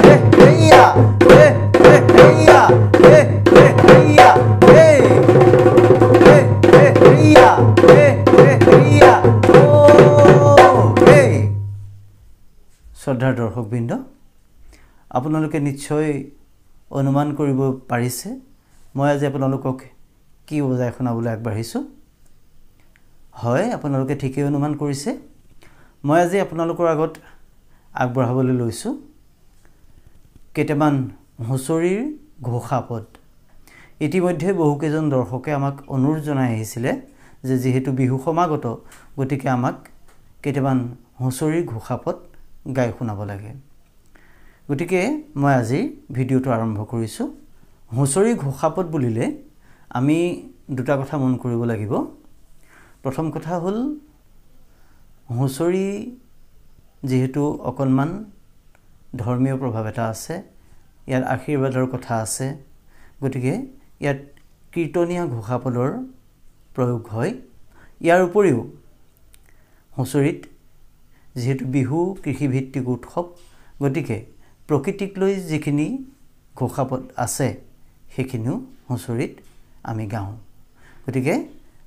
heya he heya he heya he heya he heya hey শ্ৰদ্ধাৰ দৰ্শকবৃন্দ আপোনালোকে নিশ্চয় অনুমান কৰিব পাৰিছে মই আজি আপোনালোকক কি বুজাই শুনাবলৈ আগবাঢ়িছো হয় আপোনালোকে ঠিকই অনুমান কৰিছে মই আজি আপোনালোকৰ আগত আগবঢ়াবলৈ লৈছো কেইটামান হুঁচৰিৰ ঘোষাপদ ইতিমধ্যে বহুকেইজন দৰ্শকে আমাক অনুৰোধ জনাই আহিছিল যে যেহেতু বিহু সমাগত গতিকে আমাক কেইটামান হুঁচৰিৰ ঘোষাপদ গাই শুনাব লাগে গতিকে মই আজি ভিডিওটো আৰম্ভ কৰিছো হুঁচৰি ঘোষাপদ বুলিলে আমি দুটা কথা মন কৰিব লাগিব প্ৰথম কথা হ'ল হুঁচৰি যেহেতু অকনমান ধৰ্মীয় প্ৰভাৱ এটা আছে ইয়াৰ আশীৰ্বাদৰ কথা আছে গতিকে ইয়াত কীৰ্তনীয়া ঘোষাপদৰ প্ৰয়োগ হয় ইয়াৰ উপৰিও হুঁচৰিত যেহেতু বিহু কৃষিভিত্তিক উৎসৱ গতিকে প্ৰকৃতিক লৈ যিখিনি ঘোষাপদ আছে সেইখিনিও হুঁচৰিত আমি গাওঁ গতিকে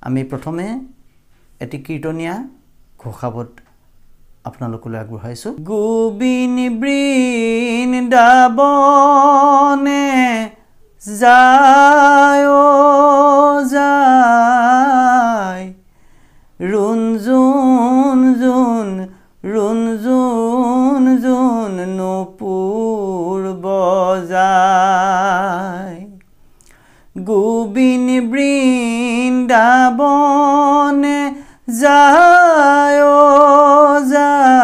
আমি প্ৰথমে এটি কীৰ্তনীয়া ঘোষাপদ আপোনালোকলৈ আগবঢ়াইছো গোবিন বৃন্দাবনে যায় যায় ৰুঞ্জুন জুন ৰুঞ্জুন জুন নপুৰ বজায় গোবিন বৃন্দাবনে যায় যায়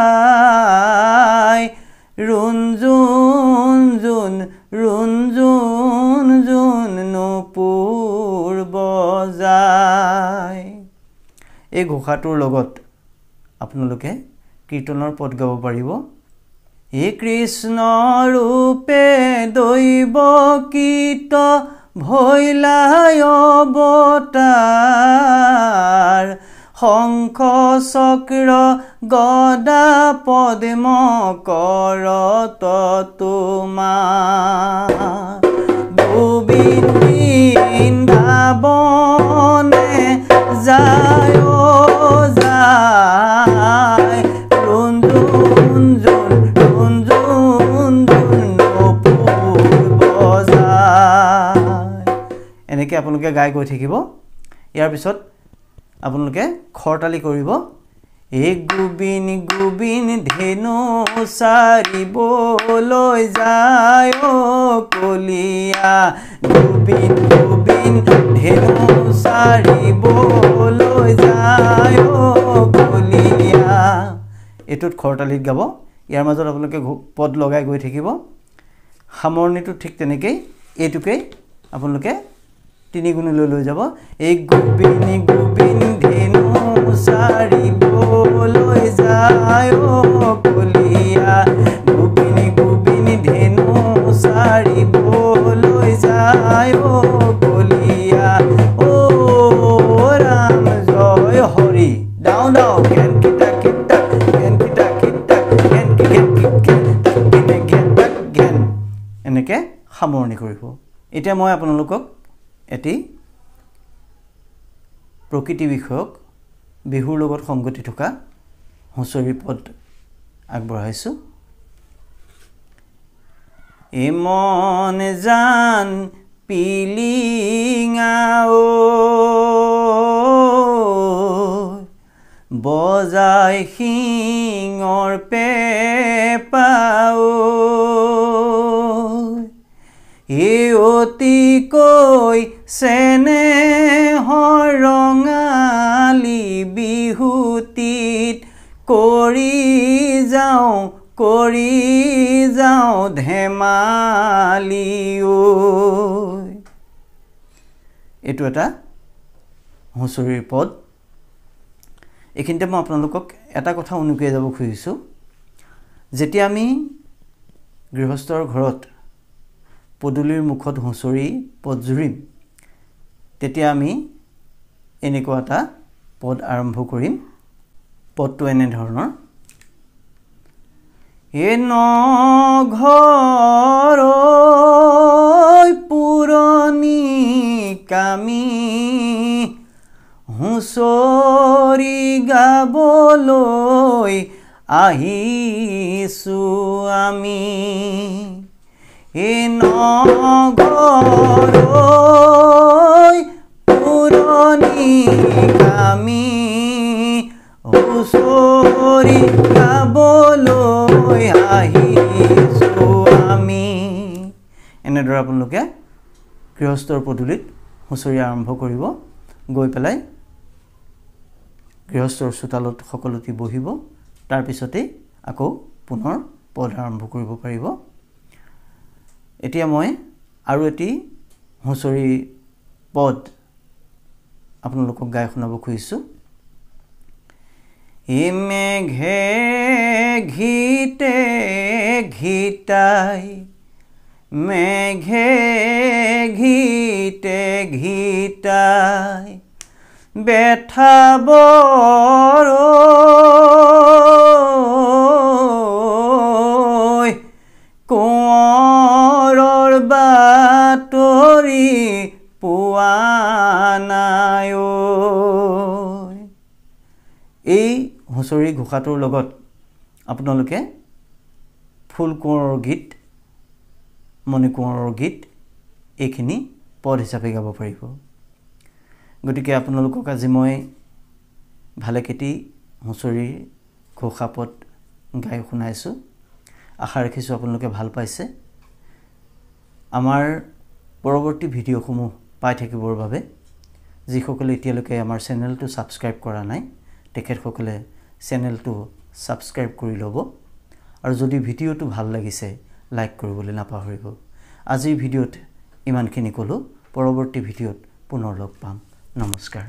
ৰুঞ্জুন জুন ৰুঞ্জুন জুন নপুৰ বজায় এই ঘোষাটোৰ লগত আপোনালোকে কীৰ্তনৰ পদ গাব পাৰিব হে কৃষ্ণ ৰূপে দৈব কীত ভৈলায় অৱতাৰ শংখ চক্ৰ গদা পদ্ম কৰত তোমাৰ গোবিন্দ বৃন্দাবনে যায় যায় ৰুঞ্জুন জুন ৰুঞ্জুন জুন নপুৰ বজায় এনেকৈ আপোনালোকে গাই গৈ থাকিব ইয়াৰ পিছত আপোনালোকে খৰতালি কৰিব এক গোবিন গোবিন ধেনু সাৰিবলৈ যায় কলিয়া গোবিন গোবিন ধেনু সাৰিবলৈ যায় কলিয়া এটোত খৰতালিত গাব ইয়াৰ মাজত আপোনালোকে পদ লগাই গৈ থাকিব সামৰণিটো ঠিক তেনেকৈ এইটোকে আপোনালোকে তিনি গুণলৈ লৈ যাব এক গোবিন গোবিন ধেনু সাৰিবলৈ যায় কলিয়া গোবিন গোবিন ধেনু সাৰিবলৈ যায় কলিয়া ও ৰাম জয় হৰি ডাও ডাও জ্ঞান কিটা কিটা জ্ঞান কিটা কিটা জ্ঞান জ্ঞান জ্ঞান এনেকৈ সামৰণি কৰিব এতিয়া মই আপোনালোকক এটি প্ৰকৃতি বিষয়ক বিহুৰ লগত সংগতি থকা হুঁচৰি পদ আগবঢ়াইছো এমন জান পিলিঙা বজাই শিঙৰ পেপাও অতিকৈ চেনেহৰ ৰঙালী বিহুটিত কৰি যাওঁ ধেমালি এইটো এটা হুঁচৰিৰ পদ এইখিনিতে মই আপোনালোকক এটা কথা অনুকিয়াই যাব খুজিছোঁ যেতিয়া আমি গৃহস্থৰ ঘৰত পদুলিৰ মুখত হুঁচৰি পদ জুৰিম তেতিয়া আমি এনেকুৱা এটা পদ আৰম্ভ কৰিম পদটো এনে ধৰণৰ এ নঘৰৈ পুৰণি কামি হুঁচৰি গাবলৈ আহিছোঁ আমি এ নঘৰৈ পুৰণি কামি হুঁচৰি গাবলৈ আহিছোঁ আমি। এনেদৰে আপোনালোকে গৃহস্থৰ পদূলিত হুঁচৰি আৰম্ভ কৰিব। গৈ পেলাই গৃহস্থৰ চোতালত সকলোটি বহিব। তাৰপিছতেই আকৌ পুনৰ পদ আৰম্ভ কৰিব পাৰিব। এতিয়া মই আৰু এটি হুঁচৰি পদ আপোনালোকক গাই শুনাব খুজিছোঁ। এ মেঘে ঘিতে ঘিতাই মেঘে ঘিতে ঘিতাই বেঠা বৰৈ কোঁৱৰৰ বাতৰি পোৱা নাই ঐ। এই হুঁচৰি ঘোষাটোৰ লগত আপোনালোকে ফুল কোঁৱৰৰ গীত, মণি কোঁৱৰৰ গীত এইখিনি পদ হিচাপে গাব পাৰিব। গতিকে আপোনালোকক আজি মই ভালেকেইটি হুঁচৰিৰ ঘোষা পদ গাই শুনাইছোঁ। আশা ৰাখিছোঁ আপোনালোকে ভাল পাইছে। আমাৰ পৰৱৰ্তী ভিডিঅ'সমূহ পাই থাকিবৰ বাবে যিসকলে এতিয়ালৈকে আমাৰ চেনেলটো ছাবস্ক্ৰাইব কৰা নাই তেখেতসকলে চেনেলটো ছাবস্ক্ৰাইব কৰি ল'ব আৰু যদি ভিডিঅ'টো ভাল লাগিছে লাইক কৰিবলৈ নাপাহৰিব। আজিৰ ভিডিঅ'ত ইমানখিনি ক'লোঁ। পৰৱৰ্তী ভিডিঅ'ত পুনৰ লগ পাম। নমস্কাৰ।